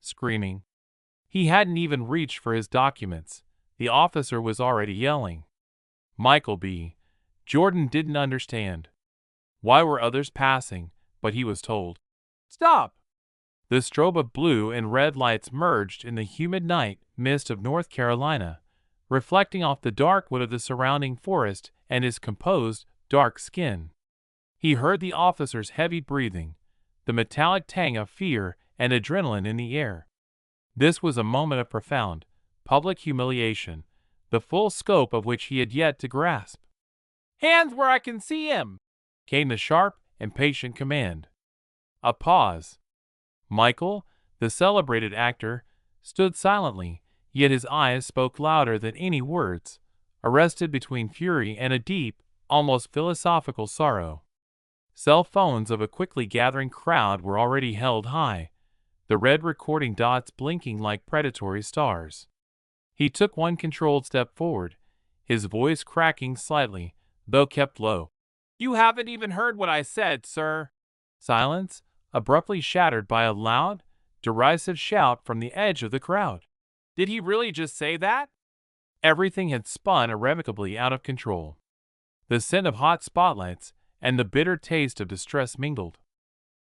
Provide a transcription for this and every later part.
screaming. He hadn't even reached for his documents. The officer was already yelling. Michael B. Jordan didn't understand. Why were others passing, but he was told, "Stop!" The strobe of blue and red lights merged in the humid night mist of North Carolina, reflecting off the dark wood of the surrounding forest and his composed, dark skin. He heard the officer's heavy breathing, the metallic tang of fear and adrenaline in the air. This was a moment of profound, public humiliation, the full scope of which he had yet to grasp. "Hands where I can see him!" came the sharp, impatient command. A pause. Michael, the celebrated actor, stood silently, yet his eyes spoke louder than any words, arrested between fury and a deep, almost philosophical sorrow. Cell phones of a quickly gathering crowd were already held high, the red recording dots blinking like predatory stars. He took one controlled step forward, his voice cracking slightly, though kept low. "You haven't even heard what I said, sir." Silence, abruptly shattered by a loud, derisive shout from the edge of the crowd. "Did he really just say that?" Everything had spun irrevocably out of control. The scent of hot spotlights and the bitter taste of distress mingled.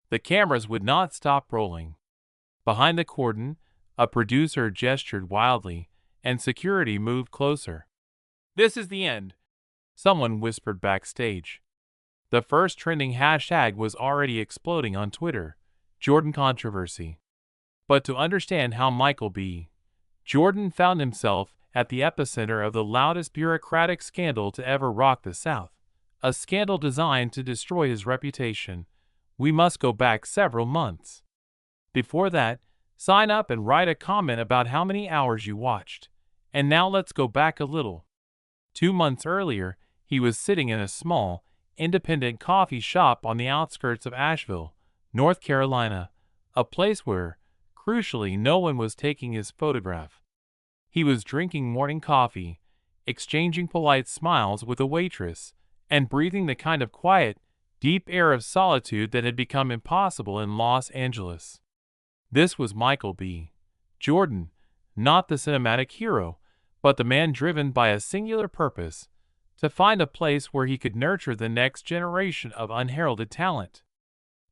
The cameras would not stop rolling. Behind the cordon, a producer gestured wildly, and security moved closer. "This is the end," someone whispered backstage. The first trending hashtag was already exploding on Twitter, Jordan controversy. But to understand how Michael B. Jordan found himself at the epicenter of the loudest bureaucratic scandal to ever rock the South, a scandal designed to destroy his reputation, we must go back several months. Before that, sign up and write a comment about how many hours you watched. And now let's go back a little. 2 months earlier, he was sitting in a small, independent coffee shop on the outskirts of Asheville, North Carolina, a place where, crucially, no one was taking his photograph. He was drinking morning coffee, exchanging polite smiles with a waitress, and breathing the kind of quiet, deep air of solitude that had become impossible in Los Angeles. This was Michael B. Jordan, not the cinematic hero, but the man driven by a singular purpose, to find a place where he could nurture the next generation of unheralded talent.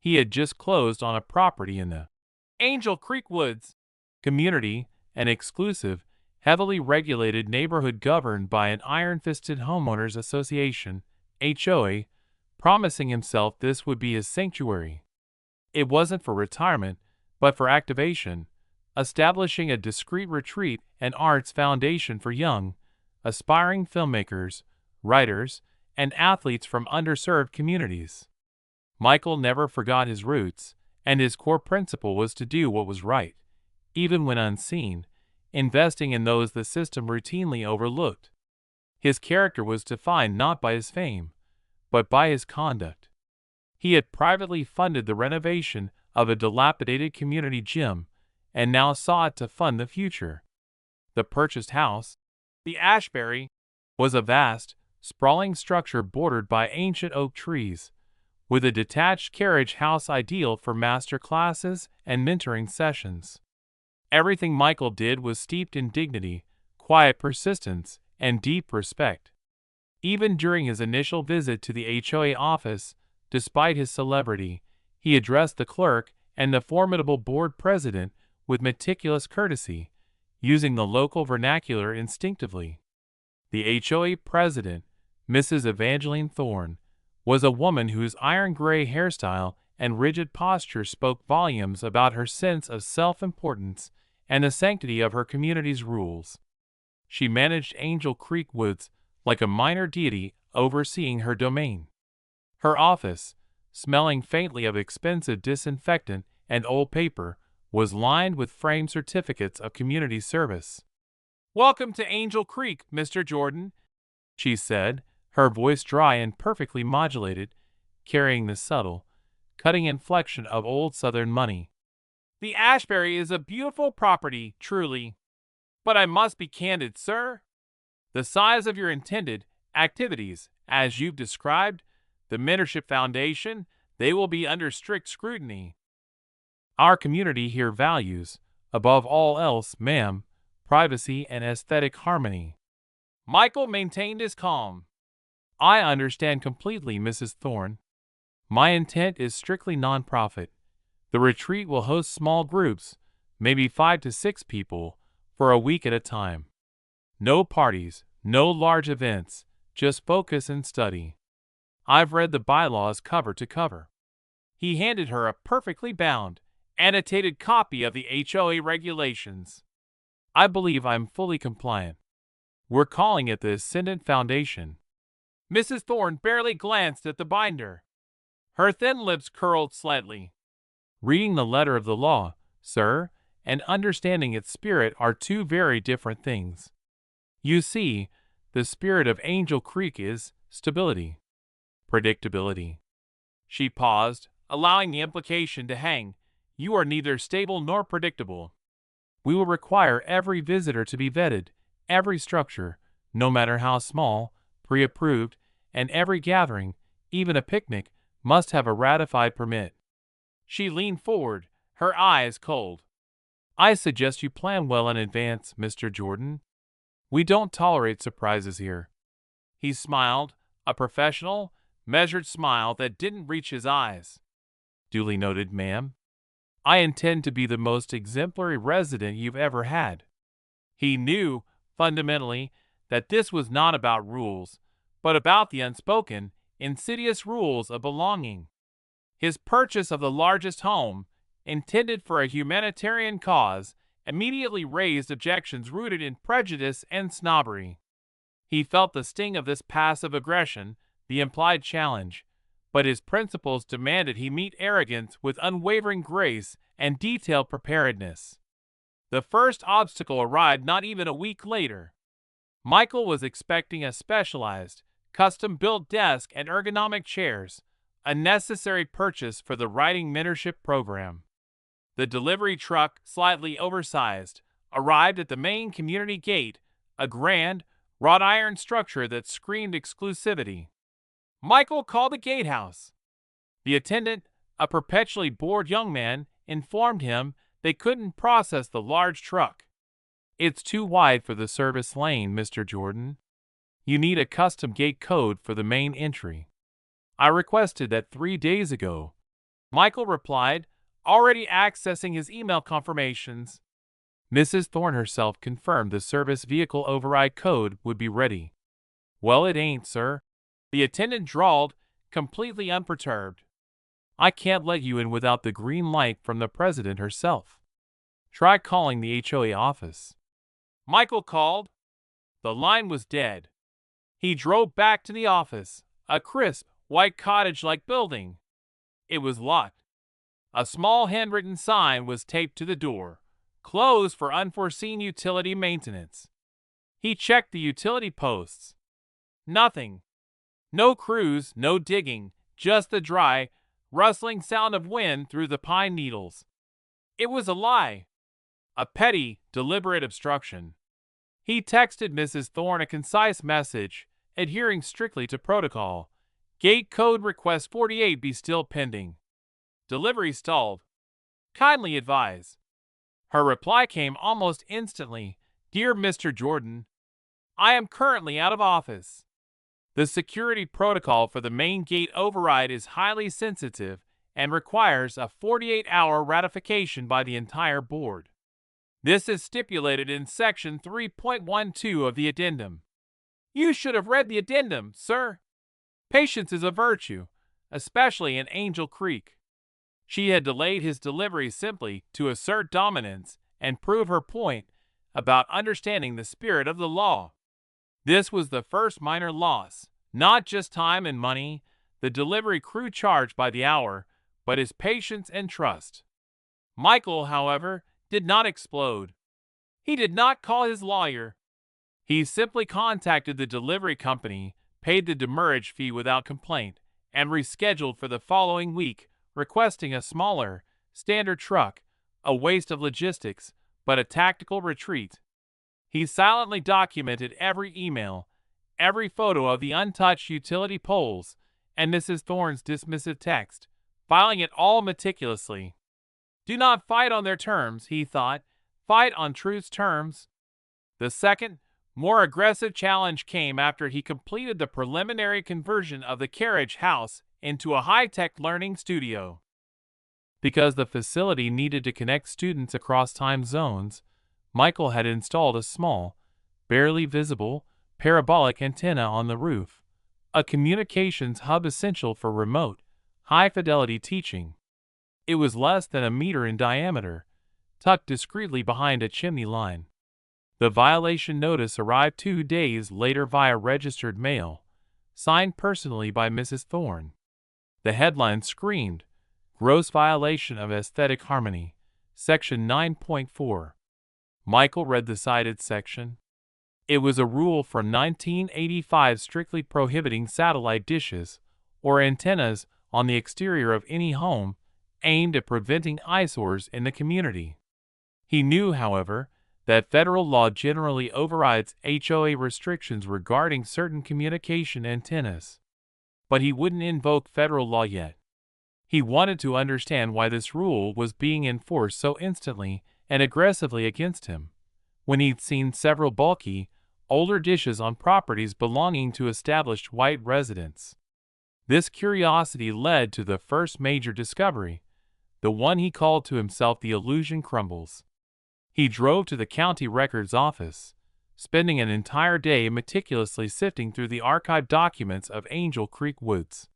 He had just closed on a property in the Angel Creek Woods community, an exclusive, heavily regulated neighborhood governed by an iron-fisted homeowners association, HOA, promising himself this would be his sanctuary. It wasn't for retirement, but for activation, establishing a discreet retreat and arts foundation for young, aspiring filmmakers, writers, and athletes from underserved communities. Michael never forgot his roots, and his core principle was to do what was right, even when unseen, investing in those the system routinely overlooked. His character was defined not by his fame, but by his conduct. He had privately funded the renovation of a dilapidated community gym, and now sought to fund the future. The purchased house, the Ashbury, was a vast, sprawling structure bordered by ancient oak trees, with a detached carriage house ideal for master classes and mentoring sessions. Everything Michael did was steeped in dignity, quiet persistence, and deep respect. Even during his initial visit to the HOA office, despite his celebrity, he addressed the clerk and the formidable board president with meticulous courtesy, using the local vernacular instinctively. The HOA president, Mrs. Evangeline Thorne, was a woman whose iron-gray hairstyle and rigid posture spoke volumes about her sense of self-importance and the sanctity of her community's rules. She managed Angel Creek Woods like a minor deity overseeing her domain. Her office, smelling faintly of expensive disinfectant and old paper, was lined with framed certificates of community service. "Welcome to Angel Creek, Mr. Jordan," she said, her voice dry and perfectly modulated, carrying the subtle, cutting inflection of old Southern money. "The Ashbury is a beautiful property, truly. But I must be candid, sir. The size of your intended activities, as you've described, the mentorship foundation, they will be under strict scrutiny. Our community here values, Above all else, ma'am, privacy and aesthetic harmony. Michael maintained his calm. I understand completely, Mrs. Thorne. My intent is strictly non-profit. The retreat will host small groups, maybe 5 to 6 people, for a week at a time. No parties, no large events, just focus and study. I've read the bylaws cover to cover. He handed her a perfectly bound, annotated copy of the HOA regulations. I believe I'm fully compliant. We're calling it the Ascendant Foundation. Mrs. Thorne barely glanced at the binder. Her thin lips curled slightly. Reading the letter of the law, sir, and understanding its spirit are two very different things. You see, the spirit of Angel Creek is stability, predictability. She paused, allowing the implication to hang. You are neither stable nor predictable. We will require every visitor to be vetted, every structure, no matter how small, pre-approved, and every gathering, even a picnic, must have a ratified permit. She leaned forward, her eyes cold. I suggest you plan well in advance, Mr. Jordan. We don't tolerate surprises here. He smiled, a professional, measured smile that didn't reach his eyes. Duly noted, ma'am. I intend to be the most exemplary resident you've ever had. He knew, fundamentally, that this was not about rules, but about the unspoken, insidious rules of belonging. His purchase of the largest home, intended for a humanitarian cause, immediately raised objections rooted in prejudice and snobbery. He felt the sting of this passive aggression, the implied challenge, but his principles demanded he meet arrogance with unwavering grace and detailed preparedness. The first obstacle arrived not even a week later. Michael was expecting a specialized, custom-built desk and ergonomic chairs, a necessary purchase for the writing mentorship program. The delivery truck, slightly oversized, arrived at the main community gate, a grand, wrought iron structure that screamed exclusivity. Michael called the gatehouse. The attendant, a perpetually bored young man, informed him they couldn't process the large truck. It's too wide for the service lane, Mr. Jordan. You need a custom gate code for the main entry. I requested that 3 days ago. Michael replied, already accessing his email confirmations. Mrs. Thorne herself confirmed the service vehicle override code would be ready. Well, it ain't, sir. The attendant drawled, completely unperturbed. I can't let you in without the green light from the president herself. Try calling the HOA office. Michael called. The line was dead. He drove back to the office, a crisp, white cottage-like building. It was locked. A small handwritten sign was taped to the door, closed for unforeseen utility maintenance. He checked the utility posts. Nothing. No crews, no digging, just the dry, rustling sound of wind through the pine needles. It was a lie. A petty, deliberate obstruction. He texted Mrs. Thorne a concise message, adhering strictly to protocol. Gate code request 48 be still pending. Delivery stalled. Kindly advise. Her reply came almost instantly. Dear Mr. Jordan, I am currently out of office. The security protocol for the main gate override is highly sensitive and requires a 48-hour ratification by the entire board. This is stipulated in Section 3.12 of the addendum. You should have read the addendum, sir. Patience is a virtue, especially in Angel Creek. She had delayed his delivery simply to assert dominance and prove her point about understanding the spirit of the law. This was the first minor loss, not just time and money, the delivery crew charged by the hour, but his patience and trust. Michael, however, did not explode. He did not call his lawyer. He simply contacted the delivery company, paid the demurrage fee without complaint, and rescheduled for the following week, requesting a smaller, standard truck, a waste of logistics, but a tactical retreat. He silently documented every email, every photo of the untouched utility poles, and Mrs. Thorne's dismissive text, filing it all meticulously. Do not fight on their terms, he thought. fight on truth's terms. The second, more aggressive challenge came after he completed the preliminary conversion of the carriage house into a high-tech learning studio. Because the facility needed to connect students across time zones, Michael had installed a small, barely visible, parabolic antenna on the roof, a communications hub essential for remote, high-fidelity teaching. It was less than a meter in diameter, tucked discreetly behind a chimney line. The violation notice arrived 2 days later via registered mail, signed personally by Mrs. Thorne. The headline screamed, "Gross violation of aesthetic harmony, Section 9.4. Michael read the cited section. It was a rule from 1985 strictly prohibiting satellite dishes or antennas on the exterior of any home, aimed at preventing eyesores in the community. He knew, however, that federal law generally overrides HOA restrictions regarding certain communication antennas. But he wouldn't invoke federal law yet. He wanted to understand why this rule was being enforced so instantly and aggressively against him, when he'd seen several bulky, older dishes on properties belonging to established white residents. This curiosity led to the first major discovery, the one he called to himself the illusion crumbles. He drove to the county records office, spending an entire day meticulously sifting through the archived documents of Angel Creek Woods.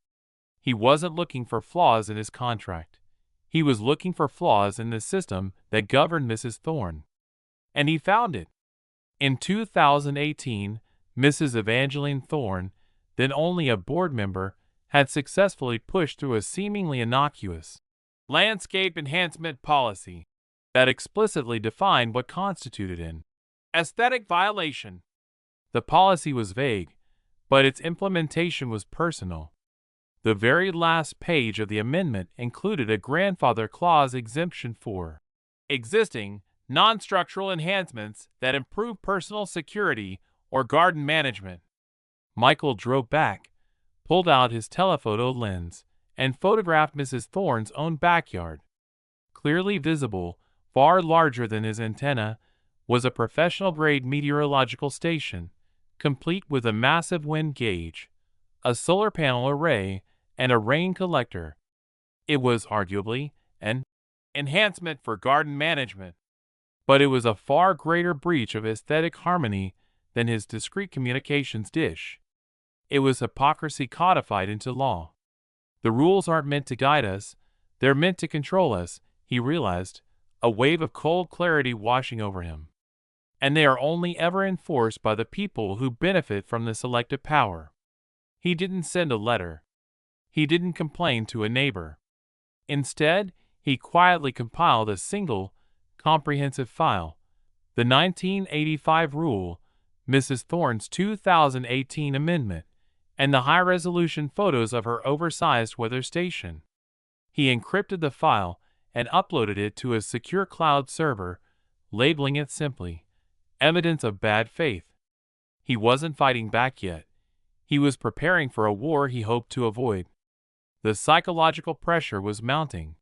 He wasn't looking for flaws in his contract. He was looking for flaws in the system that governed Mrs. Thorne. And he found it. In 2018, Mrs. Evangeline Thorne, then only a board member, had successfully pushed through a seemingly innocuous landscape enhancement policy that explicitly defined what constituted an aesthetic violation. The policy was vague, but its implementation was personal. The very last page of the amendment included a grandfather clause exemption for existing, non-structural enhancements that improve personal security or garden management. Michael drove back, pulled out his telephoto lens, and photographed Mrs. Thorne's own backyard. Clearly visible, far larger than his antenna, was a professional-grade meteorological station, complete with a massive wind gauge, a solar panel array, and a rain collector. It was arguably an enhancement for garden management, but it was a far greater breach of aesthetic harmony than his discrete communications dish. It was hypocrisy codified into law. The rules aren't meant to guide us, they're meant to control us, he realized, a wave of cold clarity washing over him. And they are only ever enforced by the people who benefit from this elective power. He didn't send a letter. He didn't complain to a neighbor. Instead, he quietly compiled a single, comprehensive file, the 1985 rule, Mrs. Thorne's 2018 amendment, and the high-resolution photos of her oversized weather station. He encrypted the file and uploaded it to a secure cloud server, labeling it simply, "Evidence of bad faith." He wasn't fighting back yet. He was preparing for a war he hoped to avoid. The psychological pressure was mounting.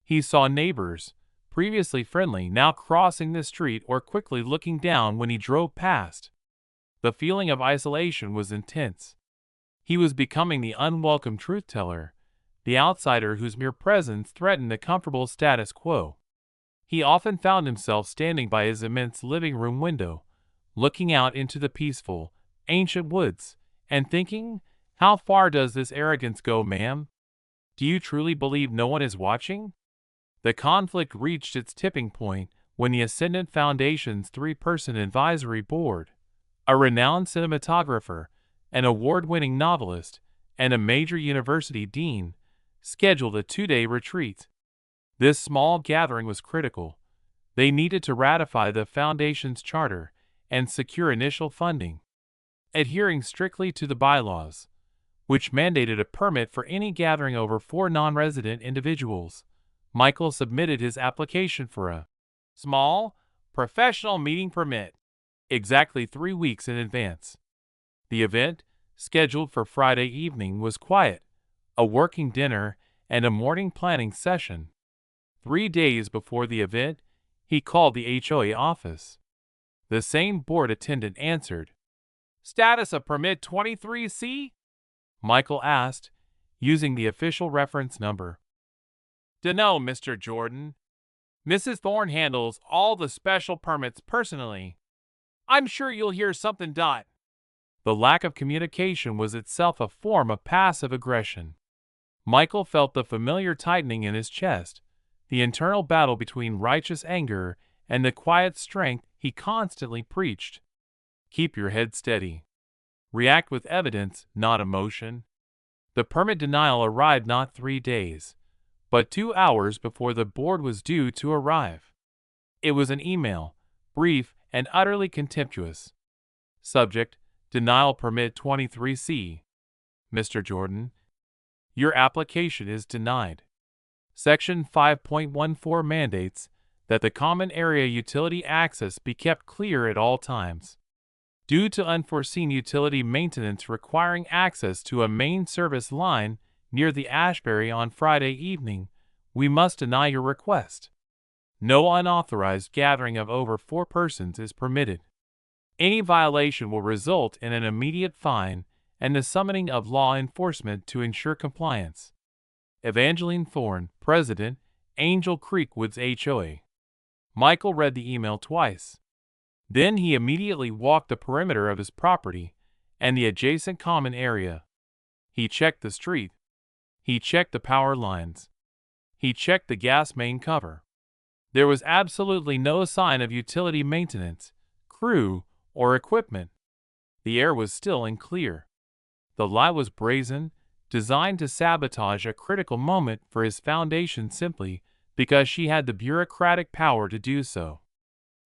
He saw neighbors, previously friendly, now crossing the street or quickly looking down when he drove past. The feeling of isolation was intense. He was becoming the unwelcome truth-teller, the outsider whose mere presence threatened the comfortable status quo. He often found himself standing by his immense living room window, looking out into the peaceful, ancient woods, and thinking, "How far does this arrogance go, ma'am? Do you truly believe no one is watching?" The conflict reached its tipping point when the Ascendant Foundation's 3-person advisory board, a renowned cinematographer, an award-winning novelist, and a major university dean, scheduled a 2-day retreat. This small gathering was critical. They needed to ratify the Foundation's charter and secure initial funding. Adhering strictly to the bylaws, which mandated a permit for any gathering over 4 non-resident individuals, Michael submitted his application for a small, professional meeting permit exactly 3 weeks in advance. The event, scheduled for Friday evening, was quiet, a working dinner and a morning planning session. 3 days before the event, He called the HOA office. The same board attendant answered. "Status of permit 23C?" Michael asked, using the official reference number. "Dunno, Mr. Jordan. Mrs. Thorne handles all the special permits personally. I'm sure you'll hear something. The lack of communication was itself a form of passive aggression. Michael felt the familiar tightening in his chest, the internal battle between righteous anger and the quiet strength he constantly preached. Keep your head steady. React with evidence, not emotion. The permit denial arrived not 3 days, but 2 hours before the board was due to arrive. It was an email, brief and utterly contemptuous. Subject: Denial Permit 23C. Mr. Jordan, your application is denied. Section 5.14 mandates that the common area utility access be kept clear at all times. Due to unforeseen utility maintenance requiring access to a main service line near the Ashbury on Friday evening, we must deny your request. No unauthorized gathering of over 4 persons is permitted. Any violation will result in an immediate fine and the summoning of law enforcement to ensure compliance. Evangeline Thorne, President, Angel Creek Woods HOA. Michael read the email twice. Then he immediately walked the perimeter of his property and the adjacent common area. He checked the street. He checked the power lines. He checked the gas main cover. There was absolutely no sign of utility maintenance, crew, or equipment. The air was still and clear. The lie was brazen, designed to sabotage a critical moment for his foundation simply because she had the bureaucratic power to do so.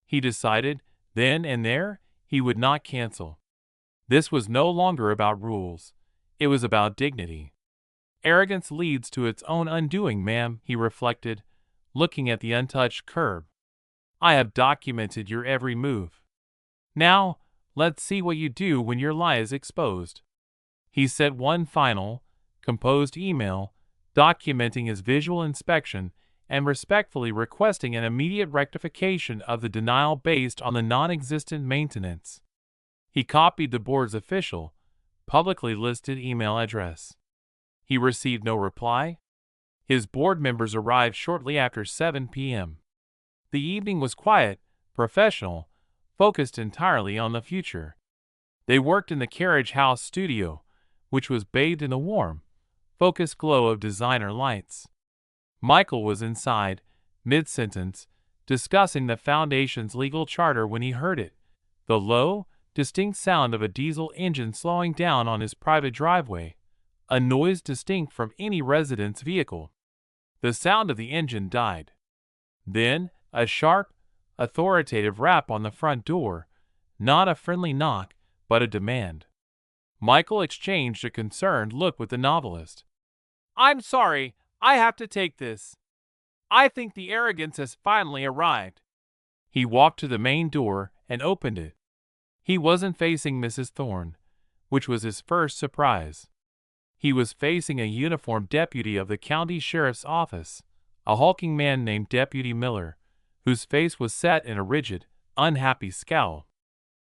He decided, then and there, he would not cancel. This was no longer about rules. It was about dignity. Arrogance leads to its own undoing, ma'am, he reflected, looking at the untouched curb. I have documented your every move. Now, let's see what you do when your lie is exposed. He sent one final, composed email, documenting his visual inspection and respectfully requesting an immediate rectification of the denial based on the non-existent maintenance. He copied the board's official, publicly listed email address. He received no reply. His board members arrived shortly after 7 p.m. The evening was quiet, professional, focused entirely on the future. They worked in the Carriage House studio, which was bathed in the warm, focused glow of designer lights. Michael was inside, mid-sentence, discussing the Foundation's legal charter when he heard it, the low, distinct sound of a diesel engine slowing down on his private driveway, a noise distinct from any resident's vehicle. The sound of the engine died. Then, a sharp, authoritative rap on the front door, not a friendly knock, but a demand. Michael exchanged a concerned look with the novelist. "I'm sorry, I have to take this. I think the arrogance has finally arrived." He walked to the main door and opened it. He wasn't facing Mrs. Thorne, which was his first surprise. He was facing a uniformed deputy of the county sheriff's office, a hulking man named Deputy Miller, whose face was set in a rigid, unhappy scowl.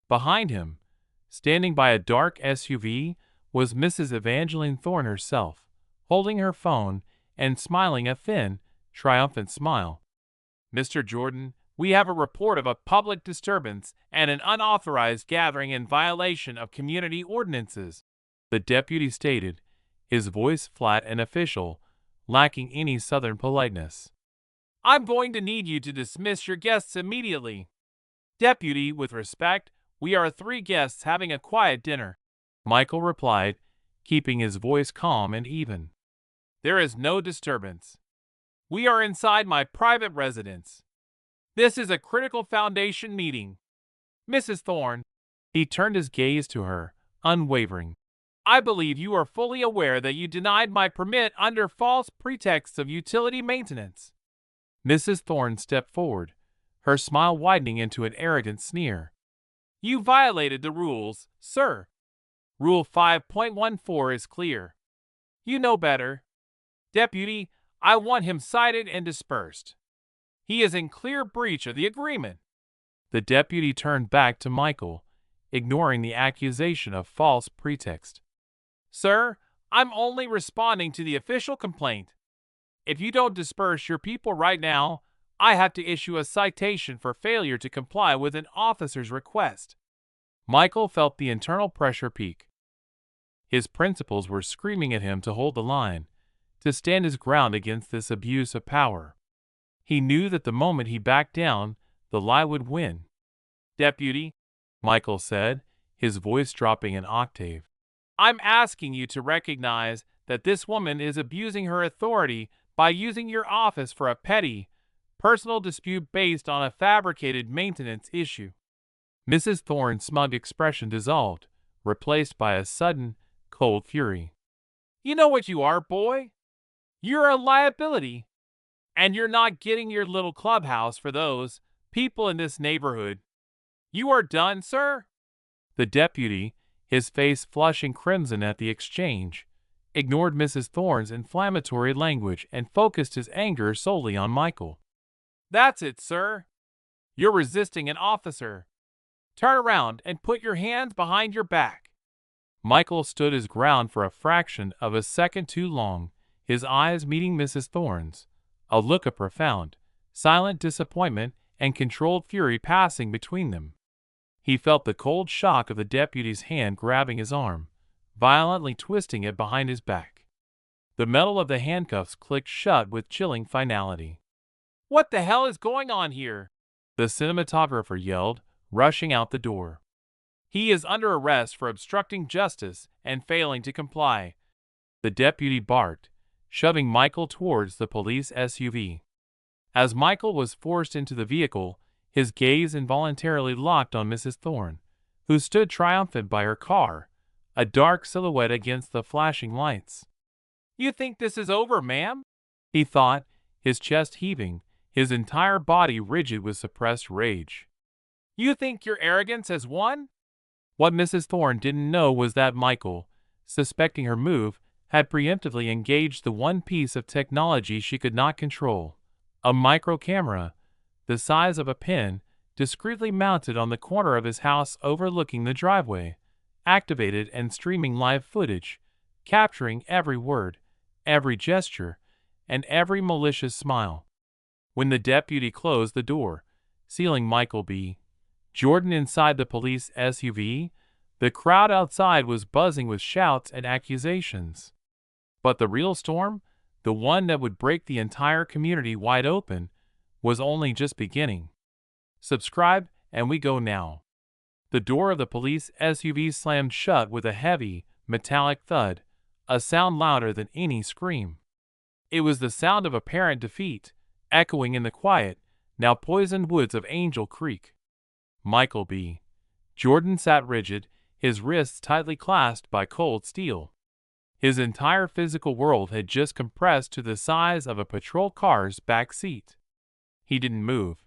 Behind him, standing by a dark SUV, was Mrs. Evangeline Thorne herself, holding her phone and smiling a thin, triumphant smile. "Mr. Jordan, we have a report of a public disturbance and an unauthorized gathering in violation of community ordinances," the deputy stated, his voice flat and official, lacking any southern politeness. "I'm going to need you to dismiss your guests immediately." "Deputy, with respect, we are 3 guests having a quiet dinner," Michael replied, keeping his voice calm and even. "There is no disturbance. We are inside my private residence. This is a critical Foundation meeting. Mrs. Thorne," he turned his gaze to her, unwavering, "I believe you are fully aware that you denied my permit under false pretexts of utility maintenance." Mrs. Thorne stepped forward, her smile widening into an arrogant sneer. "You violated the rules, sir. Rule 5.14 is clear. You know better. Deputy, I want him cited and dispersed." He is in clear breach of the agreement. The deputy turned back to Michael, ignoring the accusation of false pretext. Sir, I'm only responding to the official complaint. If you don't disperse your people right now, I have to issue a citation for failure to comply with an officer's request. Michael felt the internal pressure peak. His principals were screaming at him to hold the line, to stand his ground against this abuse of power. He knew that the moment he backed down, the lie would win. Deputy, Michael said, his voice dropping an octave, I'm asking you to recognize that this woman is abusing her authority by using your office for a petty, personal dispute based on a fabricated maintenance issue. Mrs. Thorne's smug expression dissolved, replaced by a sudden, cold fury. You know what you are, boy? You're a liability, and you're not getting your little clubhouse for those people in this neighborhood. You are done, sir? The deputy, his face flushing crimson at the exchange, ignored Mrs. Thorne's inflammatory language and focused his anger solely on Michael. That's it, sir. You're resisting an officer. Turn around and put your hands behind your back. Michael stood his ground for a fraction of a second too long, his eyes meeting Mrs. Thorne's, a look of profound, silent disappointment and controlled fury passing between them. He felt the cold shock of the deputy's hand grabbing his arm, violently twisting it behind his back. The metal of the handcuffs clicked shut with chilling finality. What the hell is going on here? The cinematographer yelled, rushing out the door. He is under arrest for obstructing justice and failing to comply, the deputy barked, shoving Michael towards the police SUV. As Michael was forced into the vehicle, his gaze involuntarily locked on Mrs. Thorne, who stood triumphant by her car, a dark silhouette against the flashing lights. You think this is over, ma'am? He thought, his chest heaving, his entire body rigid with suppressed rage. You think your arrogance has won? What Mrs. Thorne didn't know was that Michael, suspecting her move, had preemptively engaged the one piece of technology she could not control, a micro camera, the size of a pin, discreetly mounted on the corner of his house overlooking the driveway, activated and streaming live footage, capturing every word, every gesture, and every malicious smile. When the deputy closed the door, sealing Michael B. Jordan inside the police SUV, the crowd outside was buzzing with shouts and accusations. But the real storm, the one that would break the entire community wide open, was only just beginning. Subscribe, and we go now. The door of the police SUV slammed shut with a heavy, metallic thud, a sound louder than any scream. It was the sound of apparent defeat, echoing in the quiet, now poisoned woods of Angel Creek. Michael B. Jordan sat rigid, his wrists tightly clasped by cold steel. His entire physical world had just compressed to the size of a patrol car's back seat. He didn't move.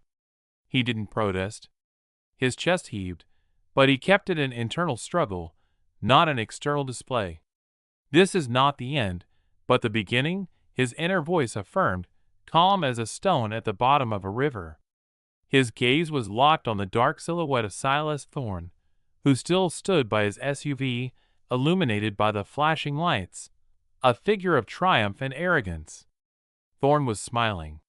He didn't protest. His chest heaved, but he kept it an internal struggle, not an external display. This is not the end, but the beginning, his inner voice affirmed, calm as a stone at the bottom of a river. His gaze was locked on the dark silhouette of Silas Thorne, who still stood by his SUV, illuminated by the flashing lights, a figure of triumph and arrogance. Thorne was smiling.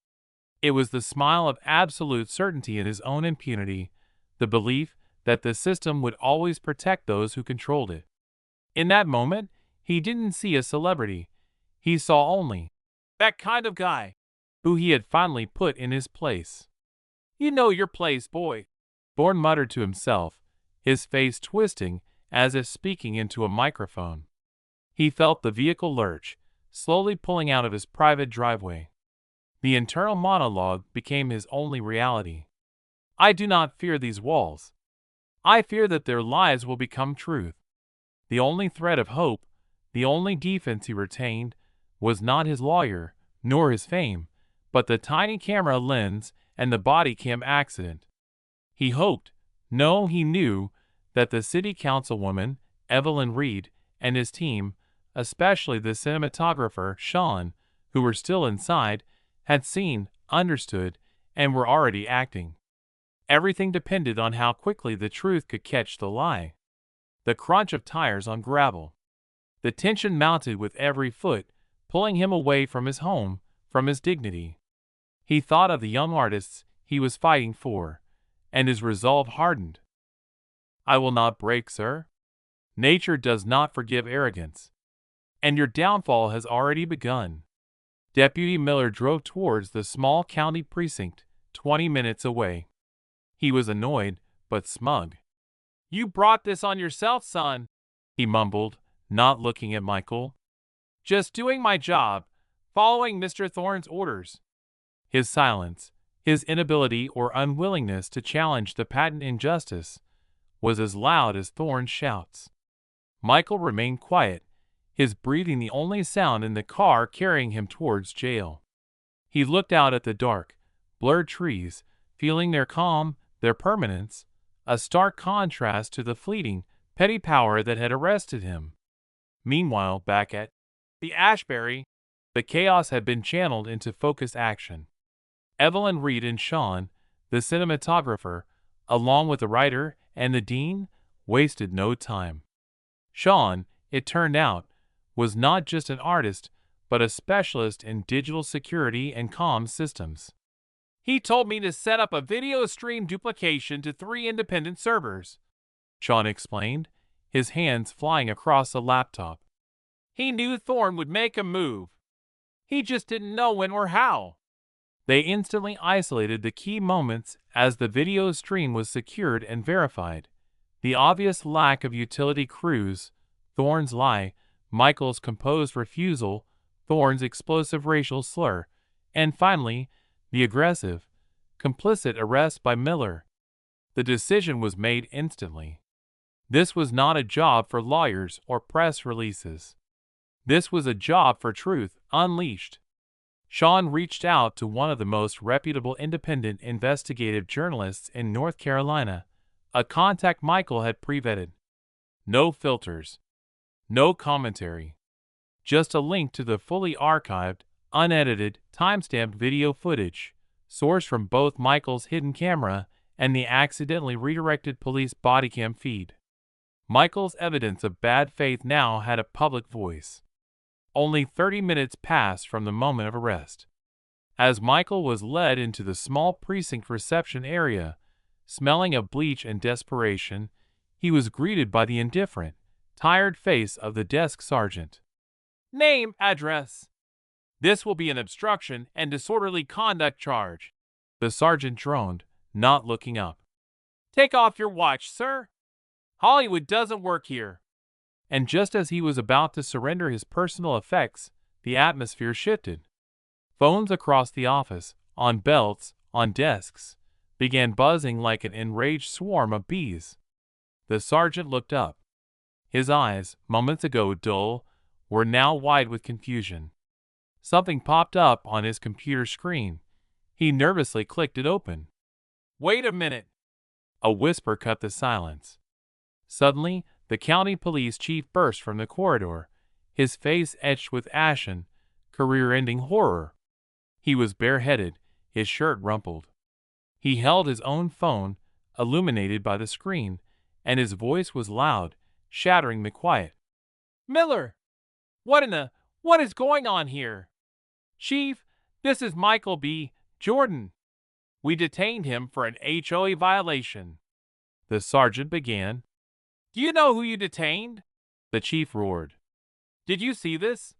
It was the smile of absolute certainty in his own impunity, the belief that the system would always protect those who controlled it. In that moment, he didn't see a celebrity. He saw only that kind of guy, who he had finally put in his place. You know your place, boy, Thorne muttered to himself, his face twisting as if speaking into a microphone. He felt the vehicle lurch, slowly pulling out of his private driveway. The internal monologue became his only reality. I do not fear these walls. I fear that their lies will become truth. The only thread of hope, the only defense he retained, was not his lawyer, nor his fame, but the tiny camera lens and the body cam accident. He hoped, no, he knew, that the city councilwoman, Evelyn Reed, and his team, especially the cinematographer, Sean, who were still inside, had seen, understood, and were already acting. Everything depended on how quickly the truth could catch the lie. The crunch of tires on gravel. The tension mounted with every foot, pulling him away from his home, from his dignity. He thought of the young artists he was fighting for, and his resolve hardened. "I will not break, sir. Nature does not forgive arrogance. And your downfall has already begun." Deputy Miller drove towards the small county precinct, 20 minutes away. He was annoyed, but smug. "You brought this on yourself, son," he mumbled, not looking at Michael. "Just doing my job, following Mr. Thorne's orders." His silence, his inability or unwillingness to challenge the patent injustice, was as loud as Thorne's shouts. Michael remained quiet, his breathing the only sound in the car carrying him towards jail. He looked out at the dark, blurred trees, feeling their calm, their permanence, a stark contrast to the fleeting, petty power that had arrested him. Meanwhile, back at the Ashbury, the chaos had been channeled into focused action. Evelyn Reed and Sean, the cinematographer, along with the writer and the dean, wasted no time. Sean, it turned out, was not just an artist, but a specialist in digital security and comms systems. "He told me to set up a video stream duplication to 3 independent servers," Sean explained, his hands flying across the laptop. "He knew Thorne would make a move. He just didn't know when or how." They instantly isolated the key moments as the video stream was secured and verified. The obvious lack of utility crews, Thorne's lie, Michael's composed refusal, Thorne's explosive racial slur, and finally, the aggressive, complicit arrest by Miller. The decision was made instantly. This was not a job for lawyers or press releases. This was a job for truth unleashed. Sean reached out to one of the most reputable independent investigative journalists in North Carolina, a contact Michael had pre-vetted. No filters. No commentary. Just a link to the fully archived, unedited, timestamped video footage, sourced from both Michael's hidden camera and the accidentally redirected police bodycam feed. Michael's evidence of bad faith now had a public voice. Only 30 minutes passed from the moment of arrest. As Michael was led into the small precinct reception area, smelling of bleach and desperation, he was greeted by the indifferent, tired face of the desk sergeant. "Name, address." "This will be an obstruction and disorderly conduct charge," the sergeant droned, not looking up. "Take off your watch, sir. Hollywood doesn't work here." And just as he was about to surrender his personal effects, the atmosphere shifted. Phones across the office, on belts, on desks, began buzzing like an enraged swarm of bees. The sergeant looked up. His eyes, moments ago dull, were now wide with confusion. Something popped up on his computer screen. He nervously clicked it open. "Wait a minute!" A whisper cut the silence. Suddenly, the county police chief burst from the corridor, his face etched with ashen, career-ending horror. He was bareheaded, his shirt rumpled. He held his own phone, illuminated by the screen, and his voice was loud, shattering the quiet. "Miller! What is going on here? Chief, this is Michael B. Jordan. We detained him for an HOA violation," the sergeant began. "Do you know who you detained?" the chief roared. "Did you see this?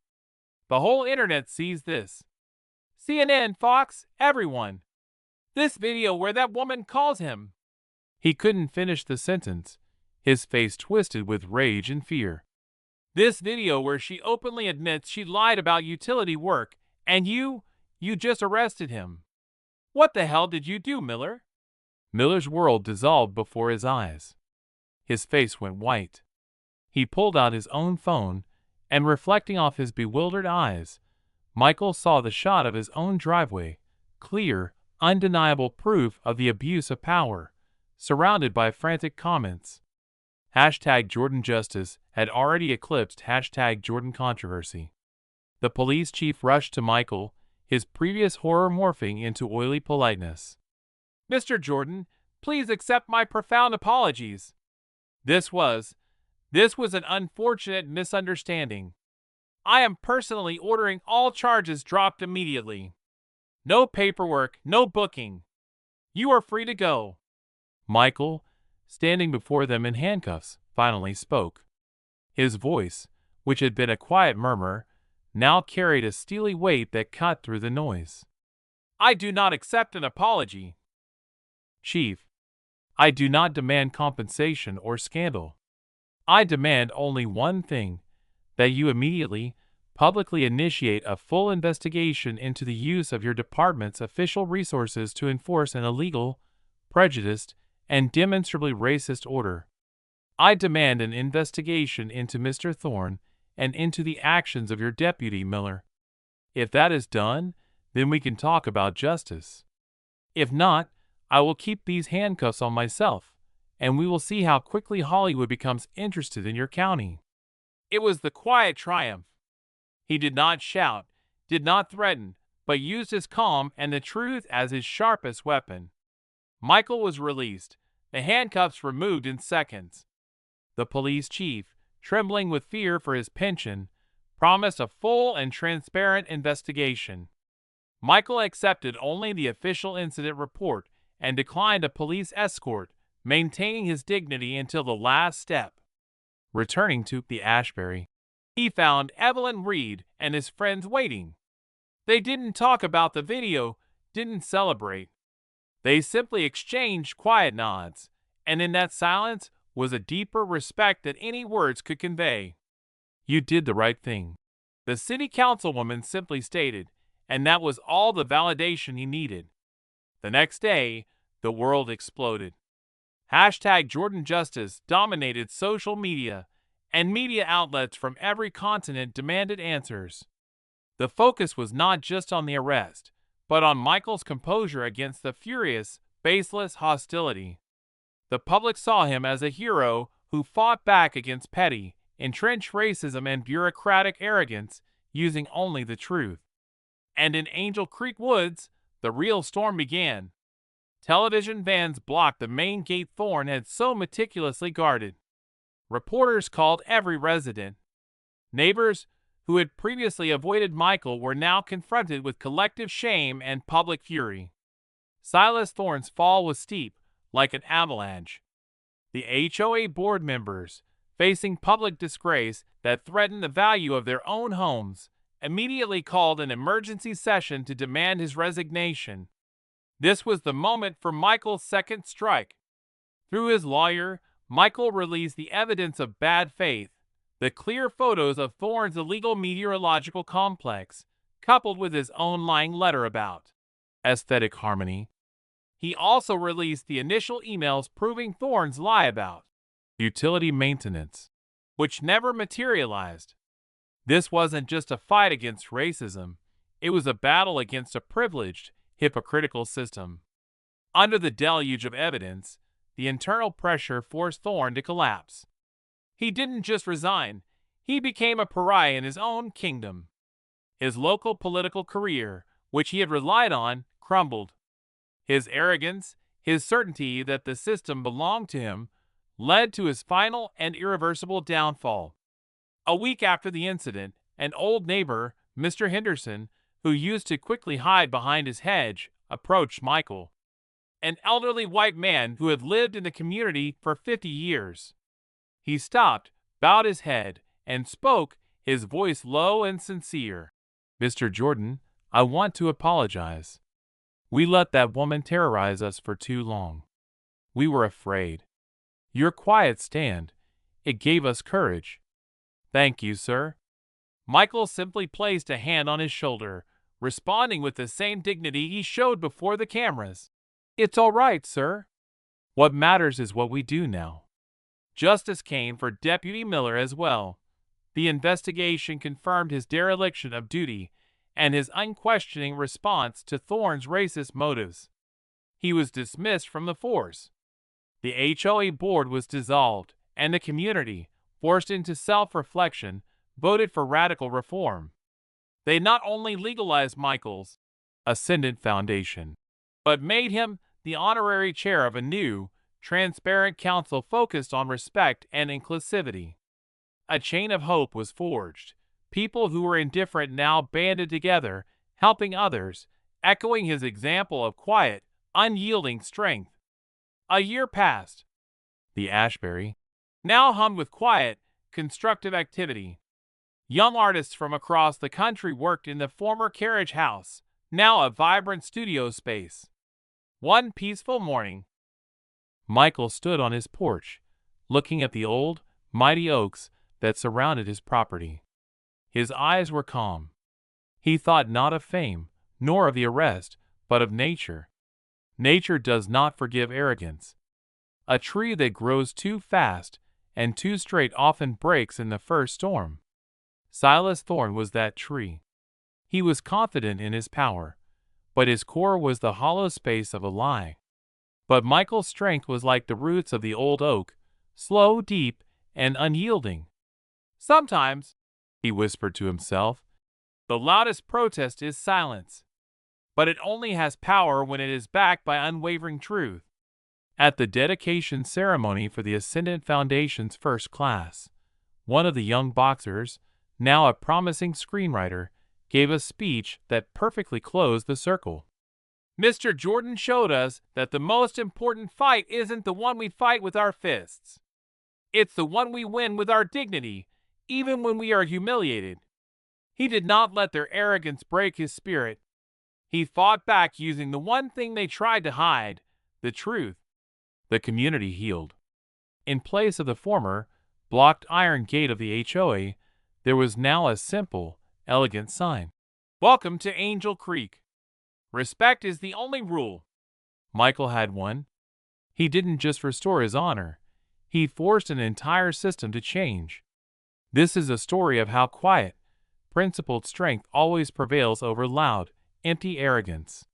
The whole internet sees this. CNN, Fox, everyone. This video where that woman calls him." He couldn't finish the sentence, his face twisted with rage and fear. "This video where she openly admits she lied about utility work, and you just arrested him. What the hell did you do, Miller?" Miller's world dissolved before his eyes. His face went white. He pulled out his own phone, and reflecting off his bewildered eyes, Michael saw the shot of his own driveway, clear, undeniable proof of the abuse of power, surrounded by frantic comments. #JordanJustice had already eclipsed #JordanControversy. The police chief rushed to Michael, his previous horror morphing into oily politeness. "Mr. Jordan, please accept my profound apologies. This was an unfortunate misunderstanding. I am personally ordering all charges dropped immediately. No paperwork, no booking. You are free to go." Michael, standing before them in handcuffs, finally spoke. His voice, which had been a quiet murmur, now carried a steely weight that cut through the noise. "I do not accept an apology. Chief, I do not demand compensation or scandal. I demand only one thing, that you immediately, publicly initiate a full investigation into the use of your department's official resources to enforce an illegal, prejudiced, and demonstrably racist order. I demand an investigation into Mr. Thorne and into the actions of your deputy, Miller. If that is done, then we can talk about justice. If not, I will keep these handcuffs on myself, and we will see how quickly Hollywood becomes interested in your county." It was the quiet triumph. He did not shout, did not threaten, but used his calm and the truth as his sharpest weapon. Michael was released, the handcuffs removed in seconds. The police chief, trembling with fear for his pension, promised a full and transparent investigation. Michael accepted only the official incident report and declined a police escort, maintaining his dignity until the last step. Returning to the Ashbury, he found Evelyn Reed and his friends waiting. They didn't talk about the video, didn't celebrate. They simply exchanged quiet nods, and in that silence was a deeper respect than any words could convey. "You did the right thing," the city councilwoman simply stated, and that was all the validation he needed. The next day, the world exploded. #JordanJustice dominated social media, and media outlets from every continent demanded answers. The focus was not just on the arrest, but on Michael's composure against the furious, baseless hostility. The public saw him as a hero who fought back against petty, entrenched racism and bureaucratic arrogance, using only the truth. And in Angel Creek Woods, the real storm began. Television vans blocked the main gate Thorne had so meticulously guarded. Reporters called every resident. Neighbors who had previously avoided Michael were now confronted with collective shame and public fury. Silas Thorne's fall was steep, like an avalanche. The HOA board members, facing public disgrace that threatened the value of their own homes, immediately called an emergency session to demand his resignation. This was the moment for Michael's second strike. Through his lawyer, Michael released the evidence of bad faith, the clear photos of Thorne's illegal meteorological complex, coupled with his own lying letter about aesthetic harmony. He also released the initial emails proving Thorne's lie about utility maintenance, which never materialized. This wasn't just a fight against racism, it was a battle against a privileged, hypocritical system. Under the deluge of evidence, the internal pressure forced Thorne to collapse. He didn't just resign, he became a pariah in his own kingdom. His local political career, which he had relied on, crumbled. His arrogance, his certainty that the system belonged to him, led to his final and irreversible downfall. A week after the incident, an old neighbor, Mr. Henderson, who used to quickly hide behind his hedge, approached Michael. An elderly white man who had lived in the community for 50 years. He stopped, bowed his head, and spoke, his voice low and sincere. "Mr. Jordan, I want to apologize. We let that woman terrorize us for too long. We were afraid. Your quiet stand, it gave us courage." "Thank you, sir." Michael simply placed a hand on his shoulder, responding with the same dignity he showed before the cameras. "It's all right, sir. What matters is what we do now." Justice came for Deputy Miller as well. The investigation confirmed his dereliction of duty and his unquestioning response to Thorne's racist motives. He was dismissed from the force. The HOA board was dissolved, and the community, forced into self-reflection, voted for radical reform. They not only legalized Michael's ascendant foundation, but made him the honorary chair of a new, transparent council focused on respect and inclusivity. A chain of hope was forged. People who were indifferent now banded together, helping others, echoing his example of quiet, unyielding strength. A year passed. The Ashbury now hummed with quiet, constructive activity. Young artists from across the country worked in the former carriage house, now a vibrant studio space. One peaceful morning, Michael stood on his porch, looking at the old, mighty oaks that surrounded his property. His eyes were calm. He thought not of fame, nor of the arrest, but of nature. Nature does not forgive arrogance. A tree that grows too fast and too straight often breaks in the first storm. Silas Thorne was that tree. He was confident in his power, but his core was the hollow space of a lie. But Michael's strength was like the roots of the old oak, slow, deep, and unyielding. Sometimes, he whispered to himself, the loudest protest is silence. But it only has power when it is backed by unwavering truth. At the dedication ceremony for the Ascendant Foundation's first class, one of the young boxers, now a promising screenwriter, gave a speech that perfectly closed the circle. Mr. Jordan showed us that the most important fight isn't the one we fight with our fists. It's the one we win with our dignity, even when we are humiliated. He did not let their arrogance break his spirit. He fought back using the one thing they tried to hide, the truth. The community healed. In place of the former, blocked iron gate of the HOA, there was now a simple, elegant sign. Welcome to Angel Creek. Respect is the only rule. Michael had one. He didn't just restore his honor. He forced an entire system to change. This is a story of how quiet, principled strength always prevails over loud, empty arrogance.